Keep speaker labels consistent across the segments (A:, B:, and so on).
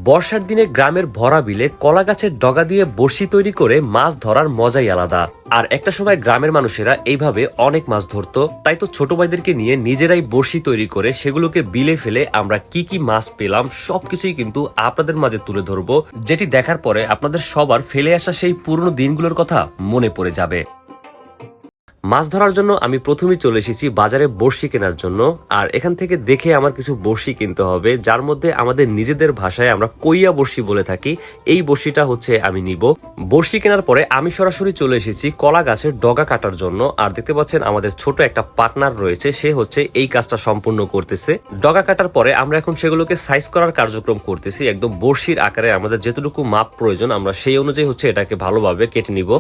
A: বর্ষার দিনে গ্রামের ভরা বিলে কলা গাছের ডগা দিয়ে বড়শি তৈরি করে মাছ ধরার মজাই আলাদা। আর একটা সময় গ্রামের মানুষেরা এইভাবে অনেক মাছ ধরতো, তাই তো ছোট ভাইদেরকে নিয়ে নিজেরাই বড়শি তৈরি করে সেগুলোকে বিলে ফেলে আমরা কি কি মাছ পেলাম সবকিছুই কিন্তু আপনাদের মাঝে তুলে ধরবো, যেটি দেখার পরে আপনাদের সবার ফেলে আসা সেই পুরনো দিনগুলোর কথা মনে পড়ে যাবে। মাছ ধরার জন্য আমি প্রথমেই চলে এসেছি বাজারে বড়শি কেনার জন্য। আর এখান থেকে দেখে আমার কিছু বড়শি কিনতে হবে, যার মধ্যে আমাদের নিজেদের ভাষায় আমরা কইয়া বড়শি বলে থাকি। এই বড়শিটা হচ্ছে আমি নিব। বড়শি কেনার পরে আমি সরাসরি চলে এসেছি কলা গাছের ডগা কাটার জন্য। আর দেখতে পাচ্ছেন আমাদের ছোট একটা পার্টনার রয়েছে, সে হচ্ছে এই কাজটা সম্পূর্ণ করতেছে। ডগা কাটার পরে আমরা এখন সেগুলোকে সাইজ করার কার্যক্রম করতেছি। একদম বড়শির আকারে আমাদের যেটুকু মাপ প্রয়োজন আমরা সেই অনুযায়ী হচ্ছে এটাকে ভালোভাবে কেটে নিব।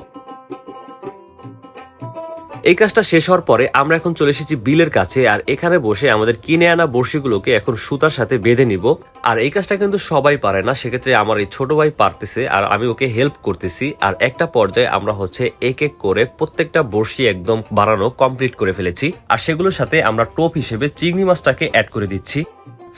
A: এই কাজটা শেষ হওয়ার পরে আমরা এখন চলে এসেছি বিলের কাছে। আর এখানে বসে আমাদের কিনে আনা বড়শিগুলোকে এখন সুতার সাথে বেঁধে নিব। আর এই কাজটা কিন্তু সবাই পারে না, সেক্ষেত্রে আমার এই ছোট ভাই পারতেছে আর আমি ওকে হেল্প করতেছি। আর একটা পর্যায়ে আমরা হচ্ছে এক এক করে প্রত্যেকটা বড়শি একদম বানানো কমপ্লিট করে ফেলেছি। আর সেগুলোর সাথে আমরা টোপ হিসেবে চিংড়ি মাছটাকে অ্যাড করে দিচ্ছি।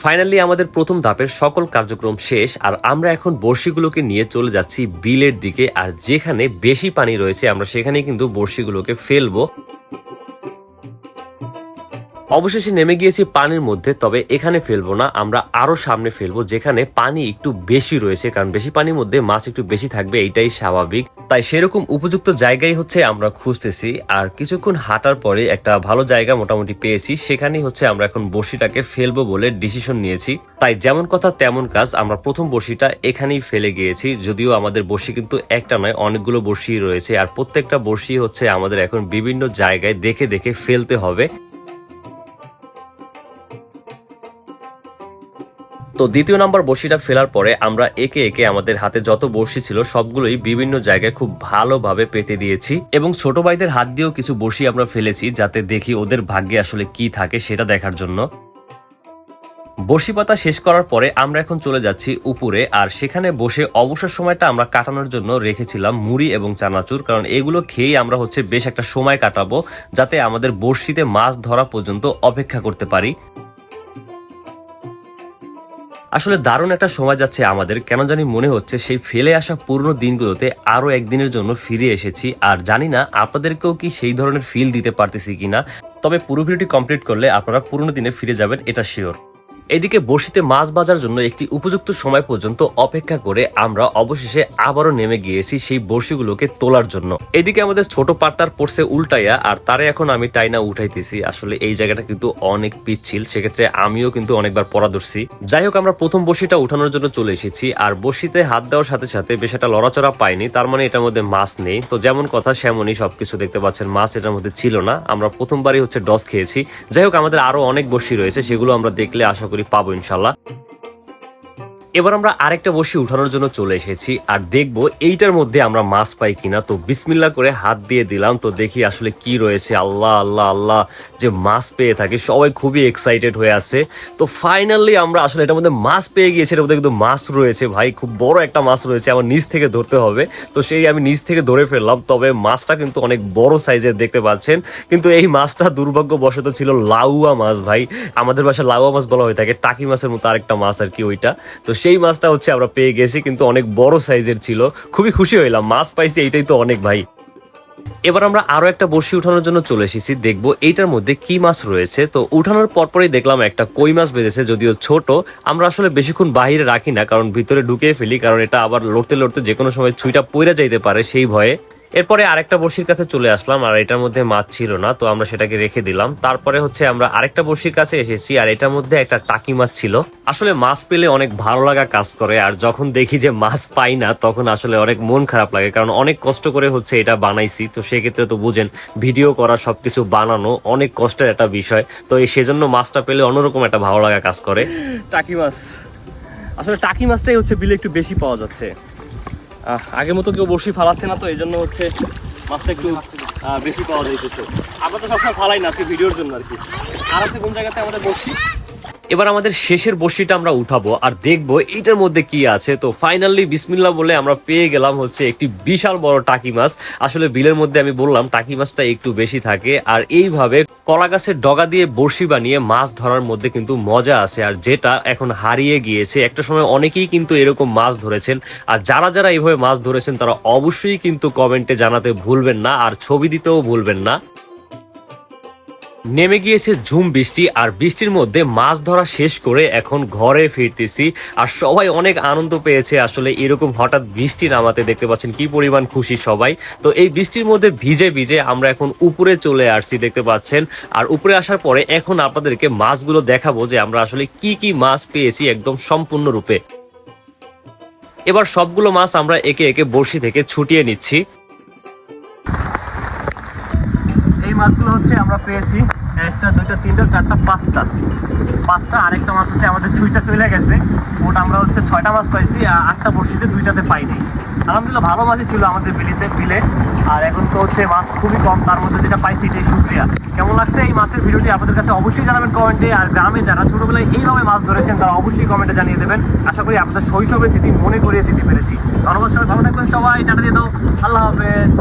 A: ফাইনালি আমাদের প্রথম ধাপের সকল কার্যক্রম শেষ। আর আমরা এখন বড়শিগুলোকে নিয়ে চলে যাচ্ছি বিলের দিকে। আর যেখানে বেশি পানি রয়েছে আমরা সেখানে কিন্তু বড়শিগুলোকে ফেলবো। অবশেষে নেমে গিয়েছি পানির মধ্যে, তবে এখানে ফেলবো না, আমরা আরো সামনে ফেলবো যেখানে পানি একটু বেশি রয়েছে, কারণ বেশি পানির মধ্যে মাছ একটু বেশি থাকবে, এইটাই স্বাভাবিক। তাই সেরকম উপযুক্ত জায়গায় হচ্ছে আমরা খুঁজতেছি। আর কিছুক্ষণ হাঁটার পরে একটা ভালো জায়গা মোটামুটি পেয়েছি, সেখানেই হচ্ছে আমরা এখন বড়শিটাকে ফেলবো বলে ডিসিশন নিয়েছি। তাই যেমন কথা তেমন কাজ, আমরা প্রথম বড়শিটা এখানেই ফেলে গিয়েছি। যদিও আমাদের বড়শি কিন্তু একটা নয়, অনেকগুলো বড়শি রয়েছে। আর প্রত্যেকটা বড়শি হচ্ছে আমাদের এখন বিভিন্ন জায়গায় দেখে দেখে ফেলতে হবে। তো দ্বিতীয় নাম্বার বড়শিটা ফেলার পরে আমরা একে একে আমাদের হাতে যত বড়শি ছিল সবগুলোই বিভিন্ন জায়গায় খুব ভালোভাবে পেতে দিয়েছি। এবং ছোট ভাইদের হাত দিয়েও কিছু বড়শি আমরা ফেলেছি, যাতে দেখি ওদের ভাগ্যে আসলে কি থাকে সেটা দেখার জন্য। বড়শি পাতা শেষ করার পরে আমরা এখন চলে যাচ্ছি উপরে। আর সেখানে বসে অবসর সময়টা আমরা কাটানোর জন্য রেখেছিলাম মুড়ি এবং চানাচুর, কারণ এগুলো খেয়েই আমরা হচ্ছে বেশ একটা সময় কাটাবো, যাতে আমাদের বড়শিতে মাছ ধরা পর্যন্ত অপেক্ষা করতে পারি। আসলে দারুণ একটা সময় যাচ্ছে আমাদের, কেন জানি মনে হচ্ছে সেই ফেলে আসা পুরনো দিনগুলোতে আরো একদিনের জন্য ফিরে এসেছি। আর জানি না আপনাদেরকেও কি সেই ধরনের ফিল দিতে পারতেছি কিনা, তবে পুরো ভিডিওটি কমপ্লিট করলে আপনারা পুরনো দিনে ফিরে যাবেন, এটা শিওর। এদিকে বড়শিতে মাছ বাজার জন্য একটি উপযুক্ত সময় পর্যন্ত অপেক্ষা করে আমরা অবশেষে আবারও নেমে গিয়েছি সেই বড়শিগুলোকে তোলার জন্য। এদিকে আমাদের ছোট পার্টনার পড়ছে উল্টাইয়া, আর তারে এখন আমি টাইনা উঠাইতেছি। আসলে এই জায়গাটা কিন্তু অনেক পিচ্ছিল, সেক্ষেত্রে আমিও কিন্তু অনেকবার পড়া ধরছি। যাই হোক, আমরা প্রথম বড়শিটা উঠানোর জন্য চলে এসেছি। আর বড়শিতে হাত দেওয়ার সাথে সাথে বেশ একটা লড়াচড়া পাইনি, তার মানে এটার মধ্যে মাছ নেই। তো যেমন কথা সেমনই সবকিছু, দেখতে পাচ্ছেন মাছ এটার মধ্যে ছিল না। আমরা প্রথমবারই হচ্ছে ডস খেয়েছি। যাই হোক, আমাদের আরো অনেক বড়শি রয়েছে, সেগুলো আমরা দেখলে আশা করি পাবো ইনশাল্লাহ। এবার আমরা আরেকটা বড়শি উঠানোর জন্য চলে এসেছি আর দেখবো এইটার মধ্যে আমরা মাছ পাই কিনা। তো বিসমিল্লাহ করে হাত দিয়ে দিলাম, তো দেখি আসলে কি রয়েছে। আল্লাহ আল্লাহ আল্লাহ, যে মাছ পেয়ে থাকে সবাই খুবই এক্সাইটেড হয়ে আছে। তো ফাইনালি আমরা আসলে এটার মধ্যে মাছ পেয়ে গিয়েছি। এটার মধ্যে কিন্তু মাছ রয়েছে ভাই, খুব বড় একটা মাছ রয়েছে, আমার নিচ থেকে ধরতে হবে। তো সেই আমি নিচ থেকে ধরে ফেললাম, তবে মাছটা কিন্তু অনেক বড় সাইজের দেখতে পাচ্ছেন। কিন্তু এই মাছটা দুর্ভাগ্যবশত ছিল লাউয়া মাছ ভাই, আমাদের বাসায় লাউয়া মাছ বলা হয়ে থাকে, টাকি মাছের মতো আরেকটা মাছ আর কি ওইটা। তো সেই মাছটা হচ্ছে আমরা পেয়ে গেছি, কিন্তু অনেক বড় সাইজের ছিল। খুবই খুশি হইলাম, মাছ পাইছি, এইটাই তো অনেক ভাই। এবার আমরা আরো একটা বড়শি উঠানোর জন্য চলে এসেছি, দেখবো এইটার মধ্যে কি মাছ রয়েছে। তো উঠানোর পরপরই দেখলাম একটা কই মাছ বেজেছে, যদিও ছোট। আমরা আসলে বেশিক্ষণ বাহিরে রাখি না, কারণ ভিতরে ঢুকিয়ে ফেলি, কারণ এটা আবার লড়তে লড়তে যে কোনো সময় ছুঁইটা পইরা যাইতে পারে সেই ভয়ে। এরপরে আরেকটা বড়শির কাছে চলে আসলাম, আর এটার মধ্যে মাছ ছিল না, তো আমরা সেটাকে রেখে দিলাম। তারপরে হচ্ছে আমরা আরেকটা বড়শির কাছে এসেছি, আর এটার মধ্যে একটা টাকি মাছ ছিল। আসলে মাছ পেলে অনেক ভালো লাগা কাজ করে, আর যখন দেখি যে মাছ পাই না তখন আসলে অনেক মন খারাপ লাগে, কারণ অনেক কষ্ট করে হচ্ছে এটা বানাইছি। তো সেক্ষেত্রে তো বুঝেন, ভিডিও করা, সবকিছু বানানো অনেক কষ্টের একটা বিষয়। তো এই সেজন্য মাছটা পেলে অন্যরকম একটা ভালো লাগা কাজ করে। টাকি মাছ, আসলে টাকি মাছটাই হচ্ছে বিলে একটু বেশি পাওয়া যাচ্ছে। আগের মতো কেউ বড়শি ফালাচ্ছে না, তো এই জন্য হচ্ছে মাছটা একটু বেশি পাওয়া যাইতেছে। আমরা তো সবসময় ফালাই না, আজকে ভিডিওর জন্য আর কি। আর আছে কোন জায়গাতে আমাদের বড়শি, এবার আমাদের শেষের বড়শিটা আমরা উঠাবো আর দেখবো এটার মধ্যে কি আছে। তো ফাইনালি বিসমিল্লাহ বলে আমরা পেয়ে গেলাম হচ্ছে একটি বিশাল বড় টাকি মাছ। আসলে বিলের মধ্যে আমি বললাম টাকি মাছটা একটু বেশি থাকে, আর এইভাবে কলা গাছের ডগা দিয়ে বড়শি বানিয়ে মাছ ধরার মধ্যে কিন্তু মজা আছে, আর যেটা এখন হারিয়ে গিয়েছে। একটা সময় অনেকেই কিন্তু এরকম মাছ ধরেছেন, আর যারা যারা এইভাবে মাছ ধরেছেন তারা অবশ্যই কিন্তু কমেন্টে জানাতে ভুলবেন না, আর ছবি দিতেও ভুলবেন না। নেমে গিয়েছে ঝুম বৃষ্টি, আর বৃষ্টির মধ্যে মাছ ধরা শেষ করে এখন ঘরে ফিরতেছি, আর সবাই অনেক আনন্দ পেয়েছে। আসলে এরকম হঠাৎ বৃষ্টি নামাতে দেখতে পাচ্ছেন কি পরিমাণ খুশি সবাই। তো এই বৃষ্টির মধ্যে ভিজে ভিজে আমরা এখন উপরে চলে আসছি দেখতে পাচ্ছেন, আর উপরে আসার পরে এখন আপনাদেরকে মাছগুলো দেখাবো যে আমরা আসলে কি কি মাছ পেয়েছি একদম সম্পূর্ণরূপে। এবার সবগুলো মাছ আমরা একে একে বড়শি থেকে ছুটিয়ে নিচ্ছি। এই মাছগুলো হচ্ছে আমরা পেয়েছি 1টা 2টা 3টা 4টা 5টা, আরেকটা মাছ হচ্ছে আমাদের সুইটা চলে গেছে, ওটা আমরা হচ্ছে 6টা মাছ পাইছি, আর 8টা বড়শিতে 2টাতে পাই নাই। আলহামদুলিল্লাহ ভালো মাছই ছিল আমাদের বিলে, আর এখন তো হচ্ছে মাছ খুবই কম, তার মধ্যে যেটা পাইছি এটাই শুকরিয়া। কেমন লাগছে এই মাছের ভিডিওটি আপনাদের কাছে অবশ্যই জানাবেন কমেন্টে, আর গ্রামে যারা ছোটবেলায় এইভাবে মাছ ধরেছেন তারা অবশ্যই কমেন্টে জানিয়ে দেবেন। আশা করি আপনাদের শৈশবের স্মৃতি মনে করিয়ে দিতে পেরেছি। ধন্যবাদ, সবাই ভালো থাকবেন, সবাই টাটা দিয়ে দাও, আল্লাহ হাফেজ।